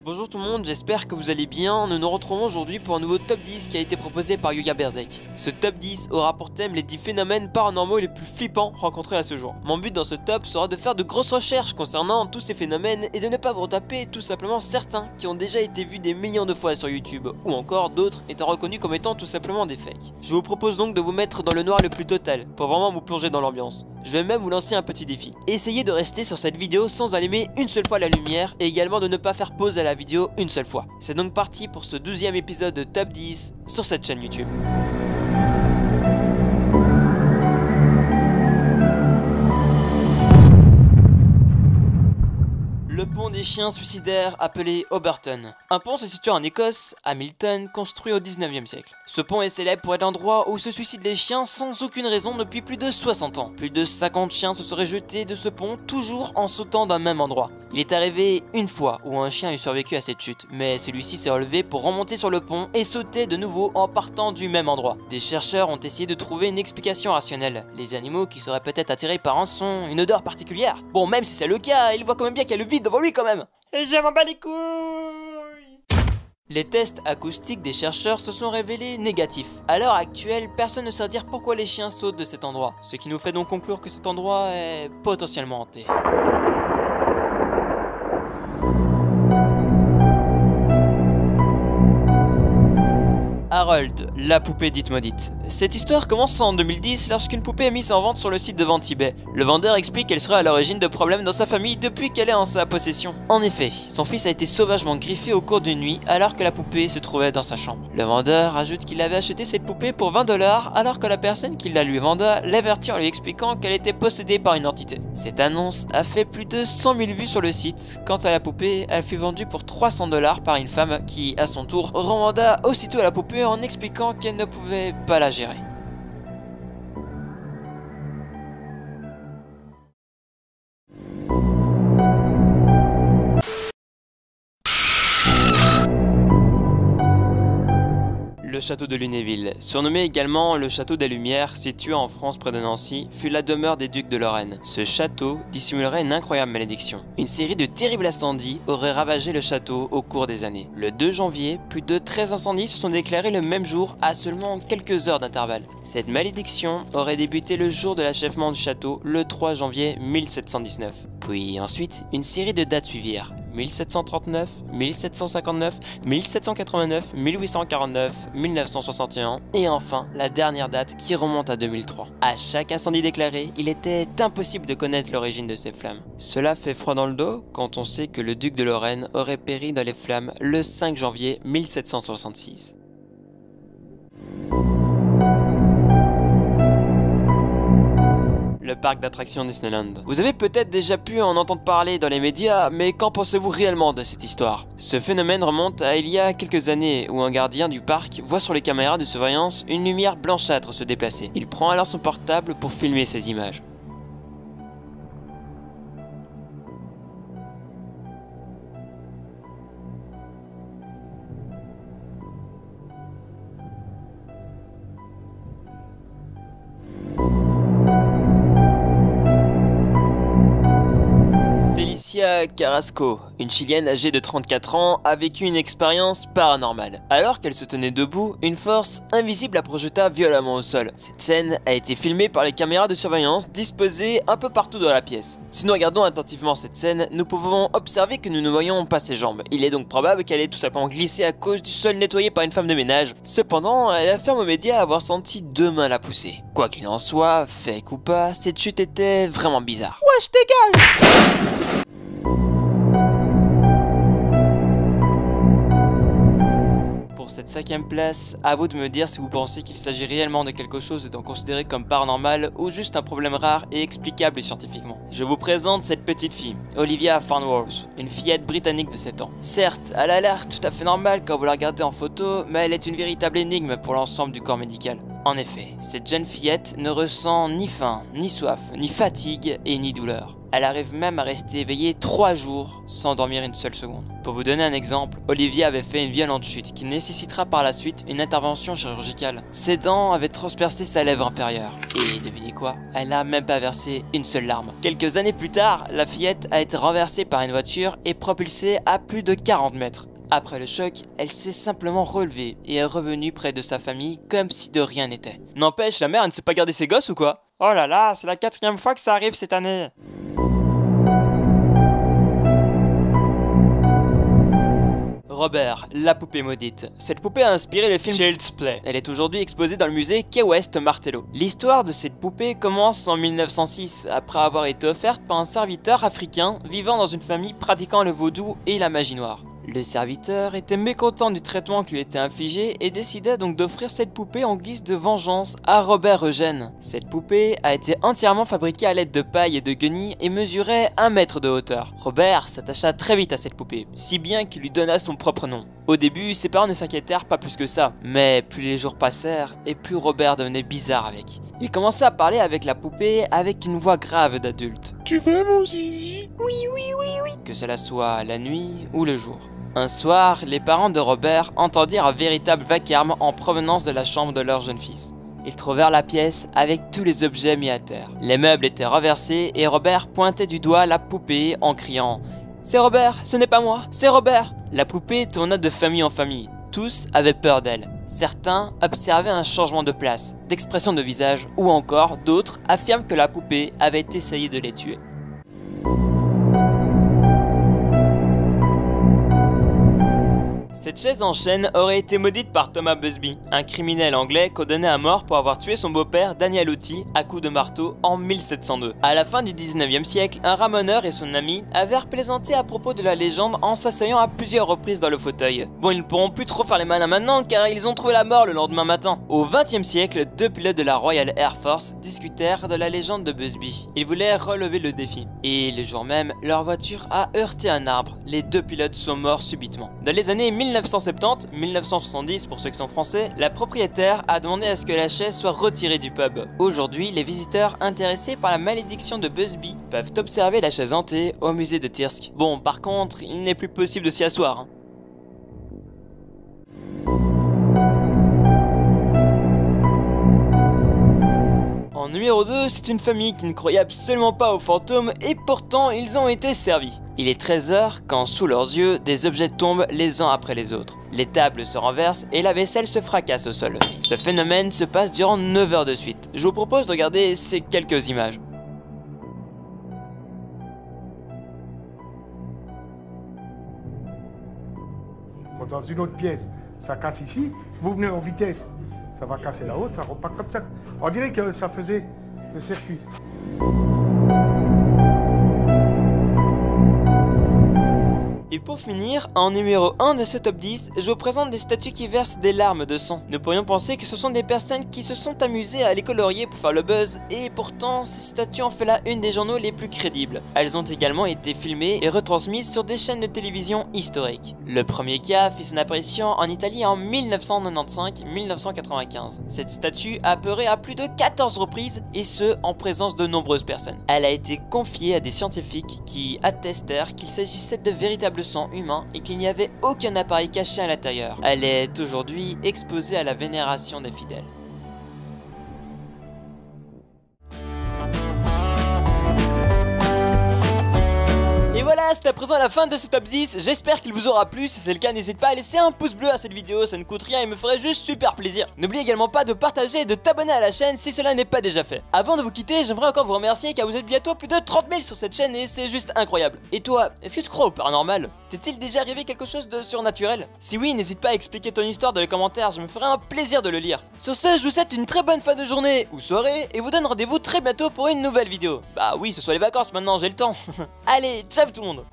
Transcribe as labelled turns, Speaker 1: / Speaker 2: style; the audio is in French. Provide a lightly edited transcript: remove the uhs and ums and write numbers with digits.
Speaker 1: Bonjour tout le monde, j'espère que vous allez bien. Nous nous retrouvons aujourd'hui pour un nouveau top 10 qui a été proposé par Yoga Berzek. Ce top 10 aura pour thème les 10 phénomènes paranormaux les plus flippants rencontrés à ce jour. Mon but dans ce top sera de faire de grosses recherches concernant tous ces phénomènes et de ne pas vous retaper tout simplement certains qui ont déjà été vus des millions de fois sur YouTube, ou encore d'autres étant reconnus comme étant tout simplement des fakes. Je vous propose donc de vous mettre dans le noir le plus total pour vraiment vous plonger dans l'ambiance. Je vais même vous lancer un petit défi. Essayez de rester sur cette vidéo sans allumer une seule fois la lumière et également de ne pas faire pause à la vidéo une seule fois. C'est donc parti pour ce 12e épisode de Top 10 sur cette chaîne YouTube. Le pont des chiens suicidaires appelé Oberton. Un pont se situe en Écosse, à Milton, construit au 19e siècle. Ce pont est célèbre pour être l'endroit où se suicident les chiens sans aucune raison depuis plus de 60 ans. Plus de 50 chiens se seraient jetés de ce pont, toujours en sautant d'un même endroit. Il est arrivé une fois où un chien eut survécu à cette chute, mais celui-ci s'est relevé pour remonter sur le pont et sauter de nouveau en partant du même endroit. Des chercheurs ont essayé de trouver une explication rationnelle. Les animaux qui seraient peut-être attirés par un son, une odeur particulière. Bon, même si c'est le cas, il voit quand même bien qu'il y a le vide devant lui quand même. Et je m'en bats les couilles. Les tests acoustiques des chercheurs se sont révélés négatifs. À l'heure actuelle, personne ne sait dire pourquoi les chiens sautent de cet endroit, ce qui nous fait donc conclure que cet endroit est potentiellement hanté. Harold, la poupée dite maudite. Cette histoire commence en 2010 lorsqu'une poupée est mise en vente sur le site de vente eBay. Le vendeur explique qu'elle serait à l'origine de problèmes dans sa famille depuis qu'elle est en sa possession. En effet, son fils a été sauvagement griffé au cours d'une nuit alors que la poupée se trouvait dans sa chambre. Le vendeur ajoute qu'il avait acheté cette poupée pour 20 $ alors que la personne qui la lui venda l'avertit en lui expliquant qu'elle était possédée par une entité. Cette annonce a fait plus de 100 000 vues sur le site. Quant à la poupée, elle fut vendue pour 300 $ par une femme qui, à son tour, revenda aussitôt la poupée en expliquant qu'elle ne pouvait pas la gérer. Le château de Lunéville, surnommé également le château des Lumières, situé en France près de Nancy, fut la demeure des ducs de Lorraine. Ce château dissimulerait une incroyable malédiction. Une série de terribles incendies aurait ravagé le château au cours des années. Le 2 janvier, plus de 13 incendies se sont déclarés le même jour à seulement quelques heures d'intervalle. Cette malédiction aurait débuté le jour de l'achèvement du château, le 3 janvier 1719. Puis ensuite, une série de dates suivirent. 1739, 1759, 1789, 1849, 1961 et enfin la dernière date qui remonte à 2003. À chaque incendie déclaré, il était impossible de connaître l'origine de ces flammes. Cela fait froid dans le dos quand on sait que le duc de Lorraine aurait péri dans les flammes le 5 janvier 1766. Le parc d'attractions Disneyland. Vous avez peut-être déjà pu en entendre parler dans les médias, mais qu'en pensez-vous réellement de cette histoire? Ce phénomène remonte à il y a quelques années où un gardien du parc voit sur les caméras de surveillance une lumière blanchâtre se déplacer. Il prend alors son portable pour filmer ces images. Alicia Carrasco, une Chilienne âgée de 34 ans, a vécu une expérience paranormale. Alors qu'elle se tenait debout, une force invisible la projeta violemment au sol. Cette scène a été filmée par les caméras de surveillance disposées un peu partout dans la pièce. Si nous regardons attentivement cette scène, nous pouvons observer que nous ne voyons pas ses jambes. Il est donc probable qu'elle ait tout simplement glissé à cause du sol nettoyé par une femme de ménage. Cependant, elle affirme aux médias avoir senti 2 mains la pousser. Quoi qu'il en soit, fake ou pas, cette chute était vraiment bizarre. Wesh, dégage! Pour cette 5e place, à vous de me dire si vous pensez qu'il s'agit réellement de quelque chose étant considéré comme paranormal ou juste un problème rare et explicable scientifiquement. Je vous présente cette petite fille, Olivia Farnworth, une fillette britannique de 7 ans. Certes, elle a l'air tout à fait normale quand vous la regardez en photo, mais elle est une véritable énigme pour l'ensemble du corps médical. En effet, cette jeune fillette ne ressent ni faim, ni soif, ni fatigue et ni douleur. Elle arrive même à rester éveillée 3 jours sans dormir une seule seconde. Pour vous donner un exemple, Olivia avait fait une violente chute qui nécessitera par la suite une intervention chirurgicale. Ses dents avaient transpercé sa lèvre inférieure. Et devinez quoi? Elle n'a même pas versé une seule larme. Quelques années plus tard, la fillette a été renversée par une voiture et propulsée à plus de 40 mètres. Après le choc, elle s'est simplement relevée et est revenue près de sa famille comme si de rien n'était. N'empêche, la mère, elle ne sait pas garder ses gosses ou quoi? Oh là là, c'est la 4e fois que ça arrive cette année. Robert, la poupée maudite. Cette poupée a inspiré le film Child's Play. Elle est aujourd'hui exposée dans le musée Key West Martello. L'histoire de cette poupée commence en 1906, après avoir été offerte par un serviteur africain vivant dans une famille pratiquant le vaudou et la magie noire. Le serviteur était mécontent du traitement qui lui était infligé et décida donc d'offrir cette poupée en guise de vengeance à Robert Eugène. Cette poupée a été entièrement fabriquée à l'aide de paille et de guenilles et mesurait 1 mètre de hauteur. Robert s'attacha très vite à cette poupée, si bien qu'il lui donna son propre nom. Au début, ses parents ne s'inquiétèrent pas plus que ça, mais plus les jours passèrent et plus Robert devenait bizarre avec. Il commença à parler avec la poupée avec une voix grave d'adulte.
Speaker 2: Tu veux mon zizi?
Speaker 3: Oui, oui, oui, oui.
Speaker 1: Que cela soit la nuit ou le jour. Un soir, les parents de Robert entendirent un véritable vacarme en provenance de la chambre de leur jeune fils. Ils trouvèrent la pièce avec tous les objets mis à terre. Les meubles étaient renversés et Robert pointait du doigt la poupée en criant « C'est Robert, ce n'est pas moi, c'est Robert !» La poupée tourna de famille en famille. Tous avaient peur d'elle. Certains observaient un changement de place, d'expression de visage, ou encore d'autres affirment que la poupée avait essayé de les tuer. Cette chaise en chêne aurait été maudite par Thomas Busby, un criminel anglais condamné à mort pour avoir tué son beau-père Daniel Outy à coups de marteau en 1702. À la fin du 19e siècle, un ramoneur et son ami avaient plaisanté à propos de la légende en s'asseyant à plusieurs reprises dans le fauteuil. Bon, ils ne pourront plus trop faire les malins maintenant car ils ont trouvé la mort le lendemain matin. Au 20e siècle, 2 pilotes de la Royal Air Force discutèrent de la légende de Busby. Ils voulaient relever le défi. Et le jour même, leur voiture a heurté un arbre. Les 2 pilotes sont morts subitement. Dans les années 1970-1970 pour ceux qui sont français, la propriétaire a demandé à ce que la chaise soit retirée du pub. Aujourd'hui, les visiteurs intéressés par la malédiction de Busby peuvent observer la chaise hantée au musée de Thirsk. Bon, par contre, il n'est plus possible de s'y asseoir. En numéro 2, c'est une famille qui ne croyait absolument pas aux fantômes et pourtant ils ont été servis. Il est 13h quand sous leurs yeux, des objets tombent les uns après les autres. Les tables se renversent et la vaisselle se fracasse au sol. Ce phénomène se passe durant 9 heures de suite. Je vous propose de regarder ces quelques images.
Speaker 2: Dans une autre pièce, ça casse ici, vous venez en vitesse, ça va casser là-haut, ça repart comme ça. On dirait que ça faisait le circuit.
Speaker 1: Et pour finir, en numéro 1 de ce top 10, je vous présente des statues qui versent des larmes de sang. Nous pourrions penser que ce sont des personnes qui se sont amusées à les colorier pour faire le buzz, et pourtant ces statues ont fait la une des journaux les plus crédibles. Elles ont également été filmées et retransmises sur des chaînes de télévision historiques. Le premier cas fit son apparition en Italie en 1995-1995. Cette statue a apparu à plus de 14 reprises, et ce, en présence de nombreuses personnes. Elle a été confiée à des scientifiques qui attestèrent qu'il s'agissait de véritables sang humain et qu'il n'y avait aucun appareil caché à l'intérieur. Elle est aujourd'hui exposée à la vénération des fidèles. Et voilà, c'est à présent la fin de ce top 10, j'espère qu'il vous aura plu, si c'est le cas n'hésite pas à laisser un pouce bleu à cette vidéo, ça ne coûte rien et me ferait juste super plaisir. N'oubliez également pas de partager et de t'abonner à la chaîne si cela n'est pas déjà fait. Avant de vous quitter, j'aimerais encore vous remercier car vous êtes bientôt plus de 30 000 sur cette chaîne et c'est juste incroyable. Et toi, est-ce que tu crois au paranormal? T'est-il déjà arrivé quelque chose de surnaturel? Si oui, n'hésite pas à expliquer ton histoire dans les commentaires, je me ferai un plaisir de le lire. Sur ce, je vous souhaite une très bonne fin de journée ou soirée et vous donne rendez-vous très bientôt pour une nouvelle vidéo. Bah oui, ce soit les vacances maintenant, j'ai le temps. Allez, ciao tout le monde.